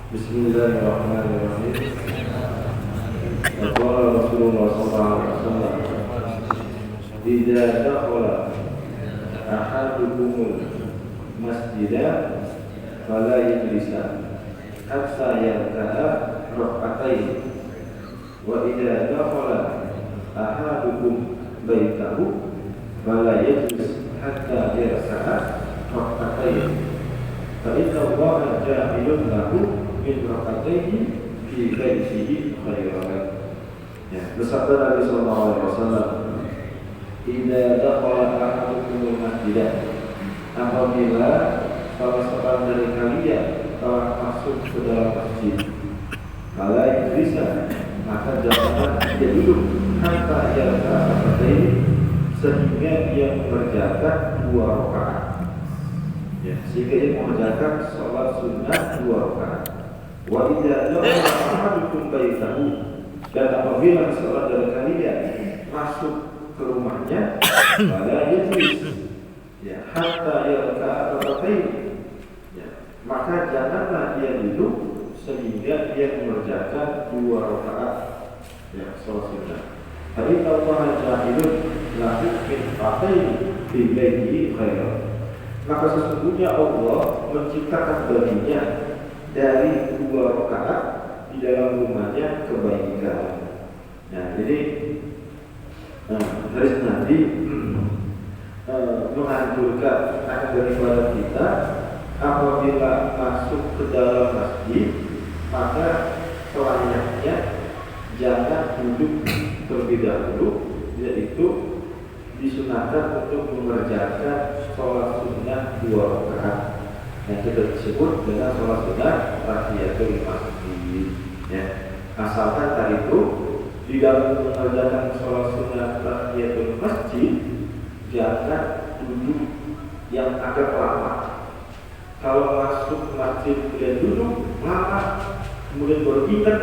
Bismillahirrahmanirrahim. Qala Rasulullah sallallahu alaihi wasallam, "Idza dakhala ahadukumul masjidah fala yajlisa hatta yarka'a rak'atayn wa idza dakhala ahadukum baitahu fala yajlis hatta yarka'a rak'atayn fa inna Allaha ja'ilun lahu min rak'atayni fi baitihi khairan." Ya, bersabda Nabi sallallahu alaihi wasallam, "Idza dakhala ahadukumul masjidah," apabila salah seorang dari kalian telah masuk ke dalam masjid, fala bisa, maka janganlah dia duduk hatta yarka'a sehingga dia mengerjakan 2 rakaat. Ya, sehingga dia mengerjakan sholat sunnah 2 rakaat. Wa idza dakhala ahadukum baitahu, dan apabila seorang dari kalian masuk ke rumahnya, fala yajlis, ya, hatta yarka'a rak'atayn, ya, maka janganlah dia duduk sehingga dia mengerjakan 2 rakaat, ya, sholat sunnah. Fa inna Allaha ja'ilun lahu min rak'atayn fi baitihi khairan, maka sesungguhnya Allah menciptakan baginya dari 2 rakaat di dalam rumahnya kebaikan. Nah, jadi hadis Nabi menganjurkan akan daripada kita apabila masuk ke dalam masjid, maka selayaknya jangan duduk terlebih dahulu, yaitu disunahkan untuk mengerjakan sholat sunnah 2 rakaat yang kita sebut dengan sholat sunnah tahiyatul masjid. Ya, asalkan tadi itu di dalam mengerjakan sholat sunnah tahiyatul masjid jangan duduk yang agak lama. Kalau masuk masjid kemudian duduk lama, kemudian baru ingat,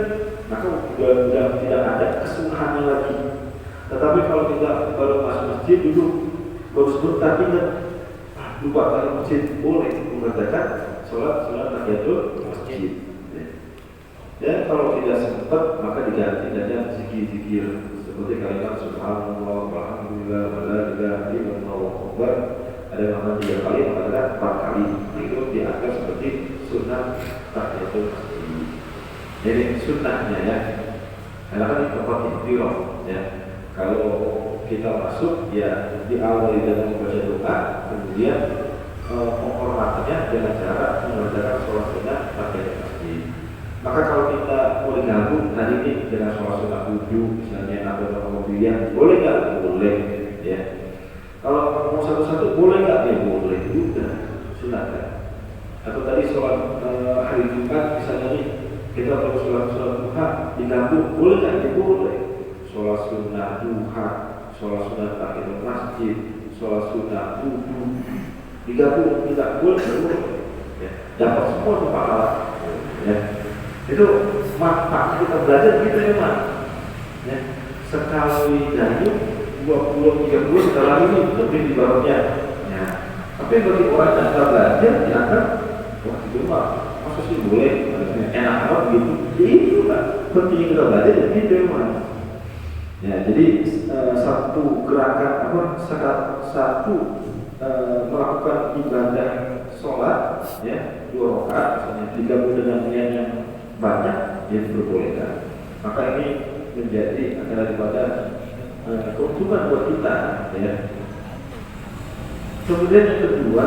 maka sudah tidak ada kesunahannya lagi. Tetapi kalau kita baru masuk masjid duduk, baru sebentar ingat, lupa kalau masjid, boleh mengerjakan sholat tahiyatul masjid. Dan kalau tidak sempat, maka diganti dengan zikir-zikir seperti kalimat subhanallah, walhamdulillah, wala ilaha illallah, wallahu akbar. Ada nama 3 kali, maka 4 kali. Itu dianggap seperti sunnah tahiyatul masjid. Jadi sunnahnya, ya, karena kan ini tempat ikhtiar, ya. Kalau kita masuk, ya, diawali dengan membaca doa, kemudian penghormatannya dengan cara mengerjakan sholat sunnah tahiyatul masjid. Maka kalau kita mau digabung tadi ini dengan sholat sunnah wudhu misalnya atau mobilnya, boleh nggak? Boleh, ya. Kalau mau satu-satu boleh nggak? Ya boleh juga, silakan. Atau tadi sholat hari Jumat misalnya nih, kita perlu sholat duha digabung, boleh nggak? Ya boleh. Sholat sunnah duha, sholat sunnah tahiyatul masjid, sholat sunnah wudhu digabung, tidak boleh, ya. Dapat semua tuh pahala, ya. Itu manfaat kita belajar gitu memang, ya. Sekali dayung 20-30 sekali ini lebih di barunya, ya. Tapi bagi orang yang tak belajar dianggap, wah itu mah masa sih boleh, enak banget gitu. Ya itu kan penting kita belajar gitu memang. Ya, jadi satu gerakan melakukan ibadah sholat, ya, 2 rakaat misalnya digabung dengan niat yang banyak, ya diperbolehkan. Maka ini menjadi daripada keuntungan buat kita, ya. Kemudian yang kedua,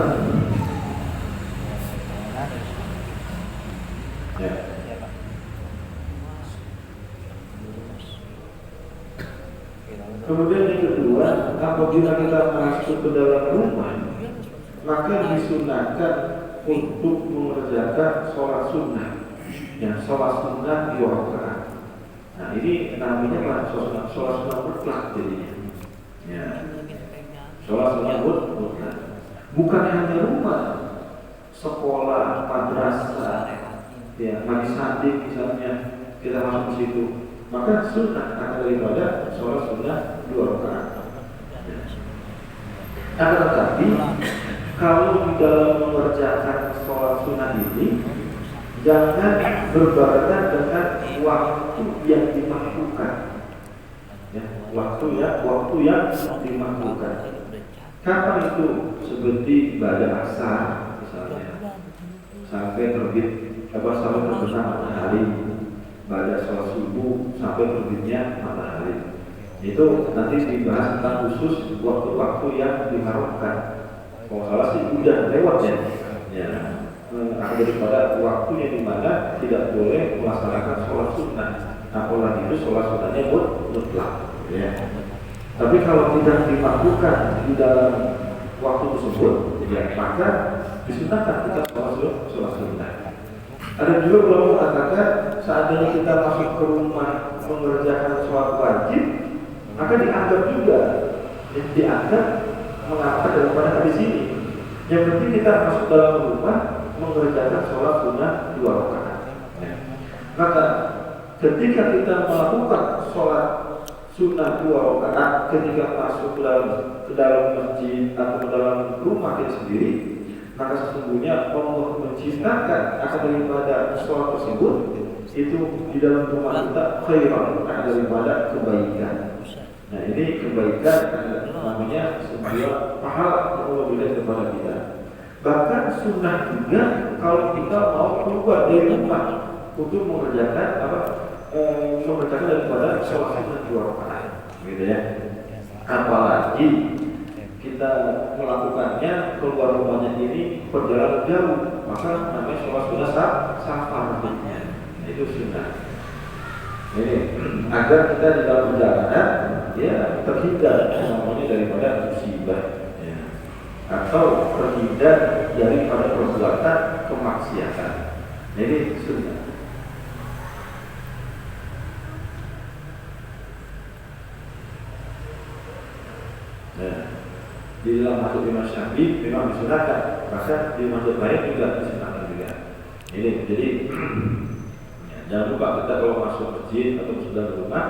ya, kemudian yang kedua, apabila kita masuk ke dalam rumah, maka disunahkan untuk mengerjakan sholat sunnah, ya, sholat sunnah 2 rakaat. Nah, ini namanya sholat sunnah mutlak jadinya, ya. Sholat sunnah mutlak. Bukan hanya rumah, sekolah, madrasah, ya, madrasah misalnya kita masuk ke situ, maka sunnah akan daripada sholat sunnah 2 rakaat. Akan tetapi kalau di dalam mengerjakan sholat sunnah ini jangan berbarengan dengan waktu yang dimakruhkan. Ya, waktu yang dimakruhkan. Kapan itu? Seperti ibadah asar misalnya, sampai terbit sampai terbenam matahari, pada sholat subuh sampai terbitnya matahari. Itu nanti dibahas tentang khusus waktu-waktu yang diharamkan. Kalau salah sih udah lewat ya. Daripada waktunya di mana tidak boleh melaksanakan sholat sunnah, apalagi itu sholat sunnahnya mutlak. Ya. Tapi kalau tidak dimakruhkan di dalam waktu tersebut, ya maka disunahkan kita sholat sunnah. Ada juga kalau mengatakan seandainya kita masuk ke rumah mengerjakan sholat wajib, maka dianggap juga mengapa daripada hadis ini. Yang penting kita masuk dalam rumah mengerjakan sholat sunnah 2 rakaat. Ya. Maka ketika kita melakukan sholat sunnah 2 rakaat, ketika masuk ke dalam masjid atau ke dalam rumah kita sendiri, maka sesungguhnya Allah menciptakan akan daripada sholat tersebut itu di dalam rumah kita khairan, daripada kebaikan. Nah ini kebaikan namanya sebuah pahala yang Allah berikan kepada kita. Bahkan sunnah juga kalau kita mau keluar dari rumah untuk mengerjakan mengerjakan daripada sholat sunnah 2 rakaat, gitu ya. Apalagi kita melakukannya keluar rumahnya ini perjalanan jauh, maka namanya sholat sunnah safar. Itu sunnah. Ini agar kita di dalam perjalanan ya terhindar namanya daripada musibah ya, atau terhindar daripada perbuatan kemaksiatan. Jadi sunnah. Nah, di dalam masjid Imam Syafi'i memang disunahkan, bahkan di masjid lain juga disunahkan juga. Ini jadi jangan lupa kita kalau masuk masjid atau sudah rumah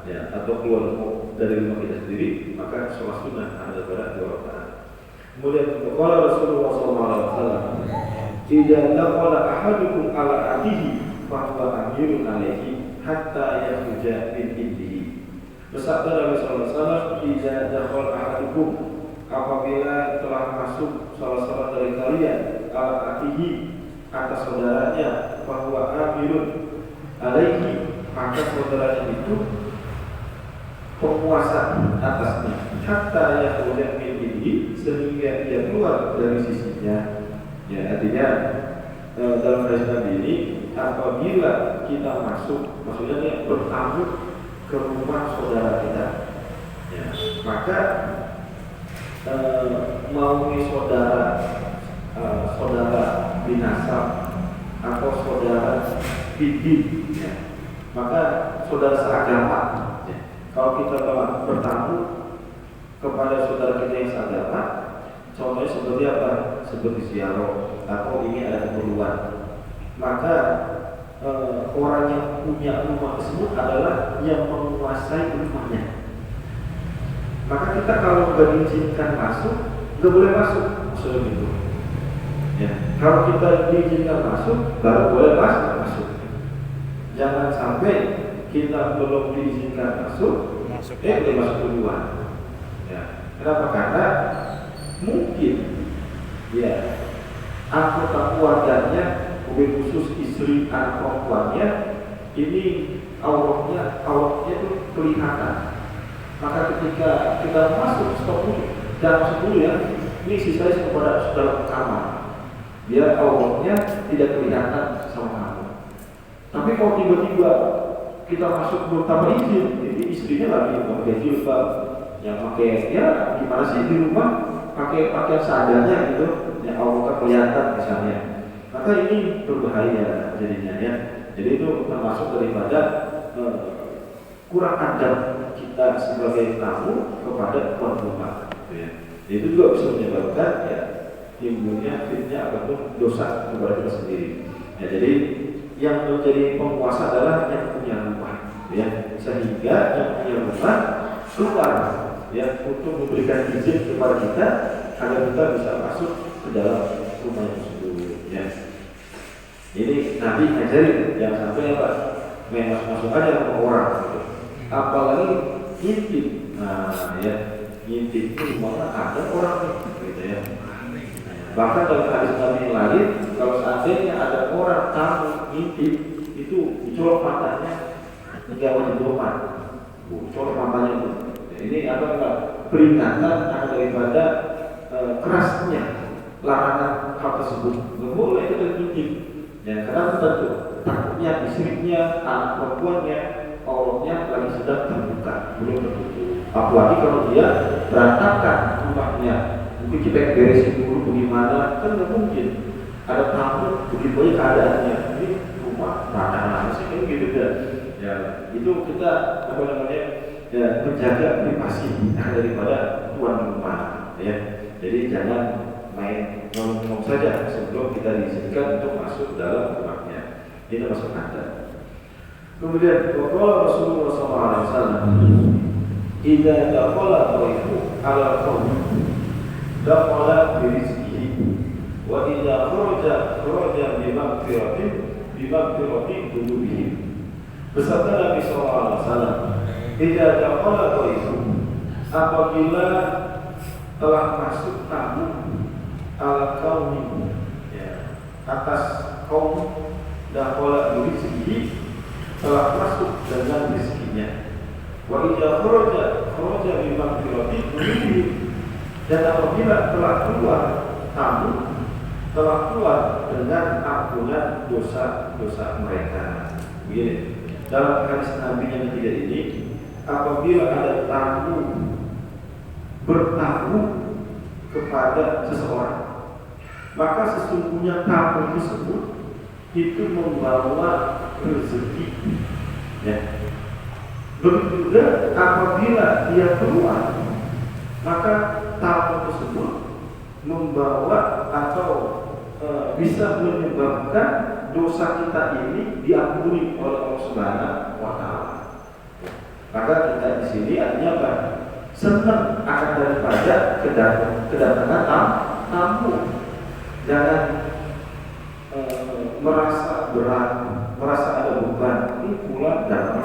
ya, atau keluar dari rumah kita sendiri, maka sholat sunnah ada pada 2 rakaat. Kemudian qala Rasulullah SAW, "Idza laqala ahadukum ala abihi fa huwa amirun alaihi hatta yakhruja min indihi." Bersabda Nabi SAW, "Idza dakhala ahadukum," apabila telah masuk salah seorang dari kalian, ala abihi, atas saudaranya, fa huwa amirun alaihi, maka saudaranya itu penguasa atasnya, hatta yakhruja min indihi, sehingga dia keluar dari sisinya. Ya, artinya dalam hadis Nabi ini, apabila kita masuk, maksudnya bertamu ke rumah saudara kita, ya, maka mau saudara binasab atau saudara bibit, ya, maka saudara seagama. Ya. Kalau kita telah bertamu kepada saudara kita yang seagama, contohnya seperti apa? Seperti ziarah atau ini ada keperluan, maka orang yang punya rumah tersebut adalah yang menguasai rumahnya. Maka kita kalau nggak diizinkan masuk, nggak boleh masuk, maksudnya itu. Ya. Kalau kita diizinkan masuk, baru boleh masuk. Jangan sampai kita belum diizinkan masuk, udah masuk duluan. Ya. Kenapa? Karena mungkin, ya, anggota keluarganya, mobil khusus istri anak perempuannya ini auratnya itu kelihatan. Maka ketika kita masuk, stop dulu, jangan masuk dulu ya. Ini sisanya kepada dalam kamar, biar auratnya tidak kelihatan sama kamu. Tapi kalau tiba-tiba kita masuk tanpa izin, jadi istrinya lagi pakai jilbab, yang pakai ya gimana sih di rumah pakai pakaian seadanya gitu, yang auratnya kelihatan misalnya. Maka ini berbahaya jadinya ya. Jadi itu termasuk daripada kurang adab kita sebagai tamu kepada tuan rumah. Gitu ya. Itu juga bisa menyebabkan ya timbulnya fitnah ataupun dosa kepada kita sendiri. Ya, jadi yang menjadi penguasa adalah yang punya rumah, ya. Sehingga yang punya rumah keluar ya untuk memberikan izin kepada kita agar kita bisa masuk ke dalam rumah tersebut. Ya. Ini Nabi ngajarin jangan sampai apa main masuk aja sama orang gitu. Apalagi ngintip. Nah ya, ngintip itu mana ada orang gitu ya. Bahkan dalam hadis Nabi yang lain, kalau seandainya ada orang tamu ngintip, itu dicolok matanya, enggak wajib doa. Colok matanya itu. Ini apa peringatan akan daripada kerasnya larangan hal tersebut. Nggak boleh kita ngintip. Ya, karena tentu takutnya istrinya, anak perempuannya, auratnya lagi sedang terbuka, belum tertutup. Apalagi kalau dia berantakan rumahnya, mungkin kita beresin dulu bagaimana, kan nggak mungkin. Ada tamu begitu aja keadaannya, ini rumah berantakan sih kan gitu kan. Ya, itu kita apa namanya ya, menjaga privasi daripada tuan rumah. Ya, jadi jangan main ngomong saja sebelum kita diizinkan untuk masuk dalam rumahnya. Ini masuk anda. Kemudian waqala Rasulullah SAW, "Idza dakhala dhaifu ala qawmin, dakhala bi rizqihi, wa idza kharaja bi maghfiratin dhunubihim." Bersabda Nabi SAW, "Idza dakhala dhaifu," apabila telah masuk tamu ala kaum ya, atas kaum dakhala bi rizqihi, telah masuk dengan rezekinya. Wa idza kharaja bi maghfiratin, dan apabila telah keluar tamu, telah keluar dengan ampunan dosa-dosa mereka. Begini, dalam hadis Nabi yang ketiga ini, apabila ada tamu bertamu kepada seseorang, maka sesungguhnya tamu tersebut itu membawa rezeki. Ya. Begitu juga apabila dia keluar, maka tamu tersebut membawa atau bisa menyebabkan dosa kita ini diampuni oleh Allah Subhanahu wa Ta'ala. Maka kita di sini artinya apa? Senang akan daripada kedatangan tamu. Jangan merasa berat, merasa ada beban. Ini pulang datang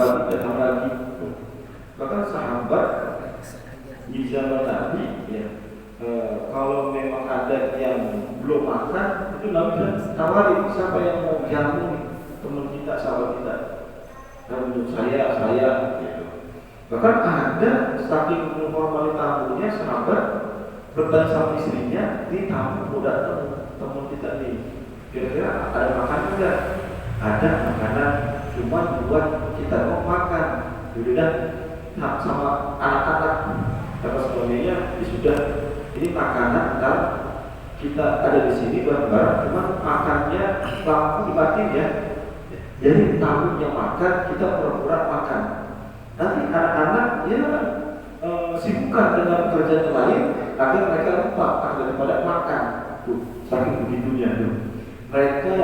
lagi. Bahkan sahabat di zaman Nabi, ya, kalau memang ada yang belum makan, itu Nabi bilang tawari siapa yang mau jamu teman kita, sahabat kita. Dan untuk saya gitu. Bahkan ada saking menghormati tamunya, sahabat bertanya sama istrinya, ini tamu mau datang teman kita nih, kira-kira ada makanan enggak? Ada makanan, cuma buat kita mau makan. Kemudian sama anak-anak kata suaminya, sudah ini makanan dan kita ada di sini bareng-bareng, cuma makannya lampu dimatiin ya. Jadi tamunya makan, kita pura-pura makan. Nanti anak-anak ya sibukkan dengan pekerjaan lain agar mereka lupa daripada makan. Saking begitunya tuh. Mereka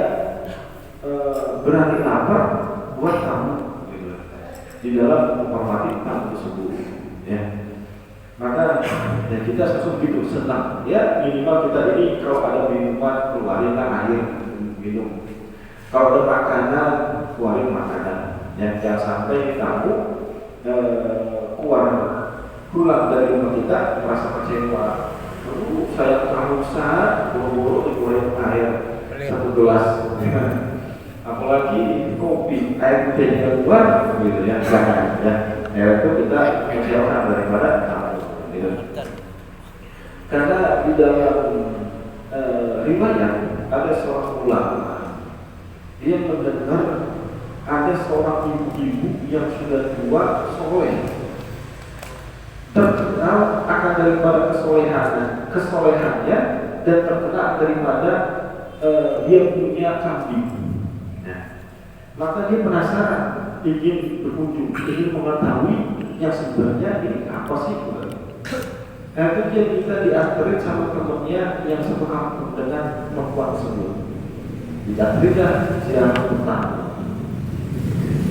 berani lapar buat tamu gitu. Di dalam menghormati tamu tersebut. Ya. Maka ya kita langsung begitu senang. Ya minimal kita ini kalau ada minuman keluarinlah air minum. Kalau ada makanan keluarin makanan. Yang jangan sampai tamu pulang dari rumah kita merasa kecewa. Saya terharusan, boro-boro dikeluarin air 1 gelas. Apalagi kopi, air putihnya keluar, gitu ya. Jangan ya. Itu kita menjauhkan daripada tamu. Gitu. Karena di dalam riwayat ada seorang ulama, dia mendengar ada seorang ibu-ibu yang sudah tua soleh, terkenal akan daripada kesolehannya dan terkenal daripada dia punya kambing. Nah, maka dia penasaran, ingin berkunjung, ingin mengetahui yang sebenarnya ini apa sih? Nah, itu dia minta diantarin sama temannya yang satu kampung dengan perempuan tersebut. Diantarin si anak pertama.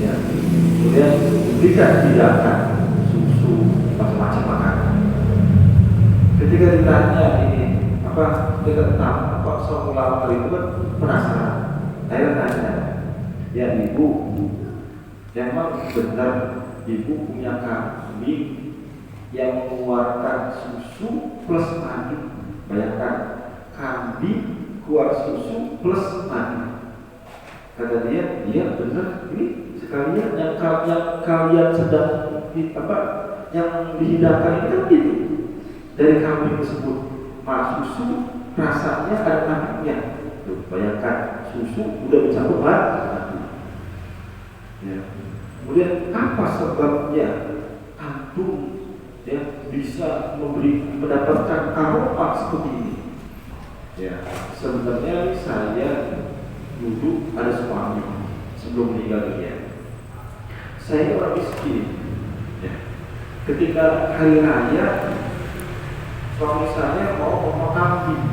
Ya, kemudian diberikan hidangan susu macam-macam makanan. Ketika ditanya ini apa dia tentang apa soal ulama itu kan penasaran. saya tanya, ya ibu, memang benar ibu punya kambing yang mengeluarkan susu plus madu? Bayangkan, kambing keluar susu plus madu. Kata dia, iya benar, ini sekalian yang kalian sedang yang dihidangkan itu kan gitu. Dari kambing tersebut, susu rasanya ada madunya. Bayangkan, susu udah dicampur madu. Ya. Kemudian apa sebabnya antum bisa mendapatkan aroma seperti ini? Ya, sebenarnya saya dulu ada suami sebelum meninggal dunia. Saya orang miskin. Ya. Ketika hari raya, suami saya mau potong kambing.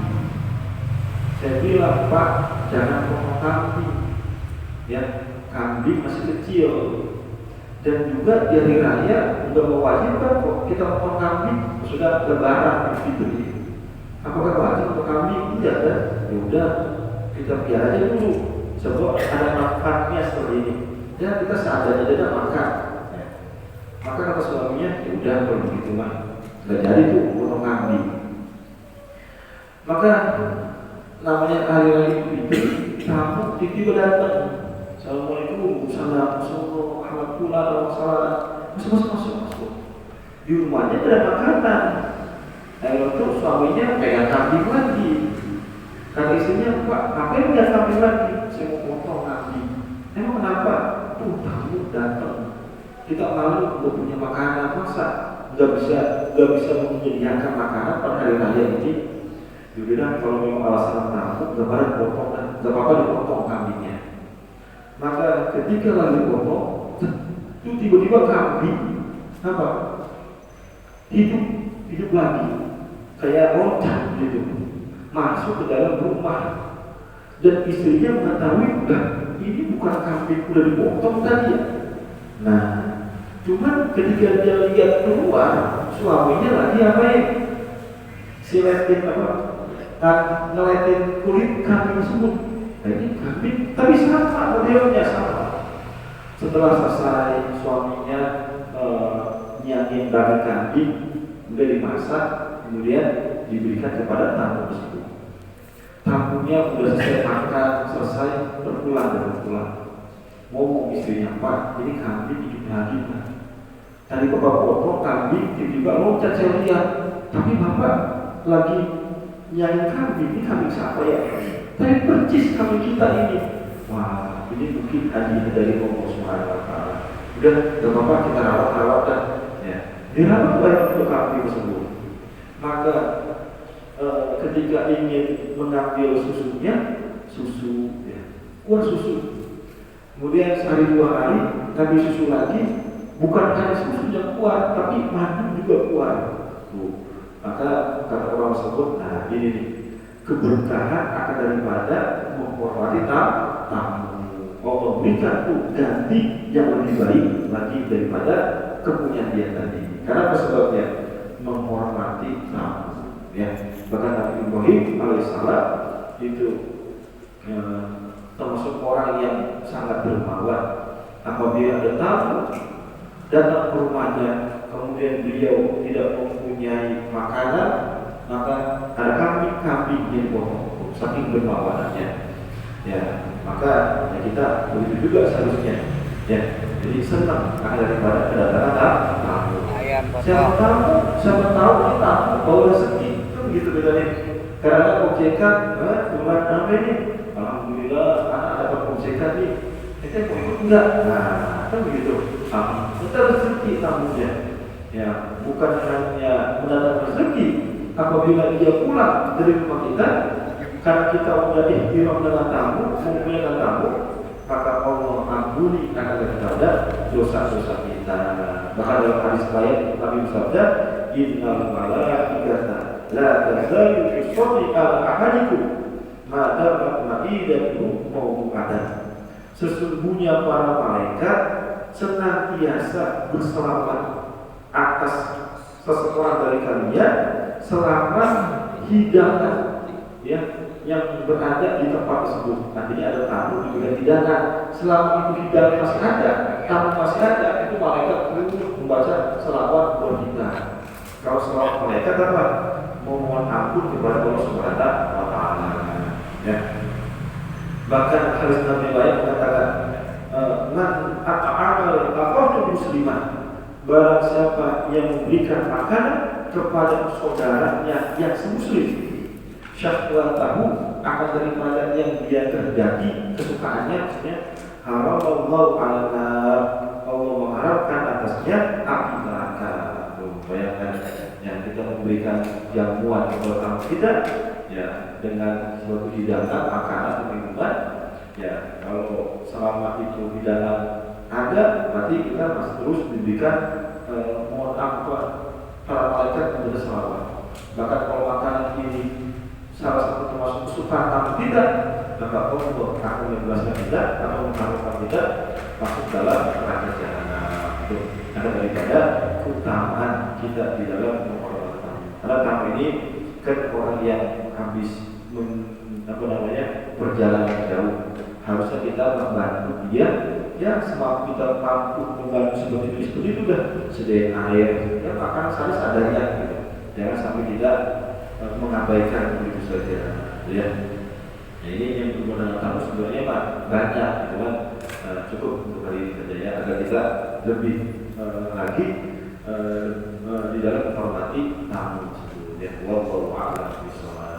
Saya bilang, Pak, jangan potong kambing. Ya, kambing masih kecil. Dan juga di hari raya sudah mewajibkan kok kita potong kambing, sudah lebaran gitu. Apakah wajib untuk kambing? Tidak kan? Ya udah, kita biar aja dulu. Sebab ada manfaatnya seperti ini. Ya kita seadanya aja makan. Ya. Maka kata suaminya, ya udah kalau begitu mah nggak jadi tuh potong kambing. Maka namanya hari raya itu, tamu tiba-tiba datang. Assalamualaikum, assalamualaikum, alhamdulillah, masuk. Di rumahnya ada makanan. Lalu tuh suaminya pegang kambing lagi. Kata istrinya, Pak, ngapain pegang kambing lagi? Saya mau potong kambing. Emang kenapa? Tuh tamu datang. Kita malu udah punya makanan, masa nggak bisa menyediakan makanan pada hari raya ini? Dibilang kalau memang alasan tamu, nggak apa-apa dipotong kambingnya. Maka ketika lagi potong, itu tiba-tiba kambing hidup lagi, kayak loncat gitu, masuk ke dalam rumah. Dan istrinya mengetahui, ini bukan kambing udah dipotong tadi ya. Nah, cuman ketika dia lihat keluar, suaminya lagi ngeliatin kulit kambing tersebut. Nah, ini kambing, tapi sama modelnya sama. Setelah selesai, suaminya nyiapin daging kambing, udah dimasak, kemudian diberikan kepada tamu tersebut. Tamunya udah selesai makan, selesai berpulang. Ngomong istrinya, Pak, ini kambing hidup lagi, Pak. Tadi Bapak potong kambing, tiba-tiba loncat saya lihat, tapi Bapak lagi nyanyi kambing, ini kambing siapa ya? Tapi percis kambing kita ini. Wah, ini mungkin hadiah dari Allah Subhanahu wa Ta'ala. Udah, gak apa-apa, kita rawat dan ya, dirawat banyak untuk kambing tersebut. Maka ketika ingin mengambil susunya, keluar susu. Kemudian sehari 2 hari, ngambil susu lagi, bukan hanya susu yang keluar, tapi madu juga keluar. Maka kata orang tersebut, nah ini nih, keberkahan akan daripada menghormati tamu. Allah berikan tuh ganti yang lebih baik lagi daripada kepunyaan dia tadi. Karena sebabnya menghormati tamu. Ya, bahkan Nabi Ibrahim alaihissalam itu termasuk orang yang sangat dermawan. Apabila ada tamu datang ke rumahnya, kemudian beliau tidak mempunyai makanan, maka ada kambing yang dipotong, saking dermawanannya. Ya, maka ya kita begitu juga seharusnya. Ya, jadi senang akan daripada kedatangan tamu. Siapa tahu ini tamu bawa rezeki, kan begitu bedanya. Karena objekan, bulan apa ini? Alhamdulillah, anak dapat objekan nih. Kita mau ikut enggak? Nah, kan begitu. Kita rezeki tamunya. Ya, bukan hanya mendatangkan rezeki. Apabila dia pulang dari rumah kita, karena kita sudah ihtiram dengan tamu, memuliakan tamu, maka Allah ampuni akan daripada dosa-dosa kita. Bahkan dalam hadis lain Nabi bersabda, Innal malaikata la tazalu tusalli ala ahadikum ma damat ma'idatuhu mawdu'atan. Sesungguhnya para malaikat senantiasa berselawat atas seseorang dari kalian selama hidangan, ya, yang berada di tempat tersebut. Artinya ada tamu diberikan hidangan. Selama itu hidangan masih ada, tamu masih ada, itu malaikat untuk membaca selawat buat kita. Kalau selawat malaikat apa? Memohon ampun kepada Allah Subhanahu wa Ta'ala. Ya. Bahkan hadis Nabi lain mengatakan, man at'amal aqatu musliman. Barang siapa yang memberikan makanan kepada saudaranya yang semuslim, syahwatahu akan daripada yang dia terjadi kesukaannya, maksudnya haramallahu 'alan nar, Allah mengharapkan atasnya api neraka. Bayangkan yang kita memberikan jamuan kepada tamu kita, ya, dengan suatu hidangan makanan atau minuman, ya, kalau selama itu hidangan ada, berarti kita masih terus diberikan mohon ampun para malaikat kepada selawat. Bahkan kalau makanan ini salah satu termasuk kesukaan tamu kita, maka Allah akan membebaskan kita atau mengharuskan kita masuk dalam neraka jahanam. Itu ada daripada keutamaan kita di dalam menghormati tamu. Karena tamu ini kan orang yang habis perjalanan jauh, harusnya kita membantu dia. Ya, semakin kita mampu membantu seperti itu dah, sediain air, ya makan seadanya gitu. Jangan sampai kita mengabaikan begitu saja. Ya. Nah, ini yang berhubungan dengan tamu sebenarnya banyak, gitu kan. Cukup untuk hari ini saja ya, agar kita lebih lagi di dalam menghormati tamu tersebut. Ya, wallahu a'lam bishawab.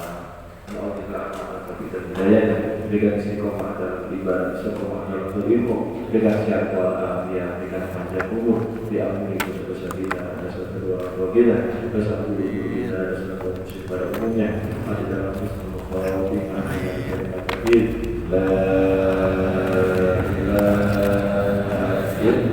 Allah kita akan kita hidayah dan berikan istiqomah dalam ibadah, istiqomah dalam berilmu, berikan sehat walafiat, berikan panjang umur, diampuni dosa-dosa kita, dosa kedua kita, dosa guru kita, dosa muslim pada umumnya, ada dalam Islam Khotimah dengan kalimat tauhid, la ilaha illallah.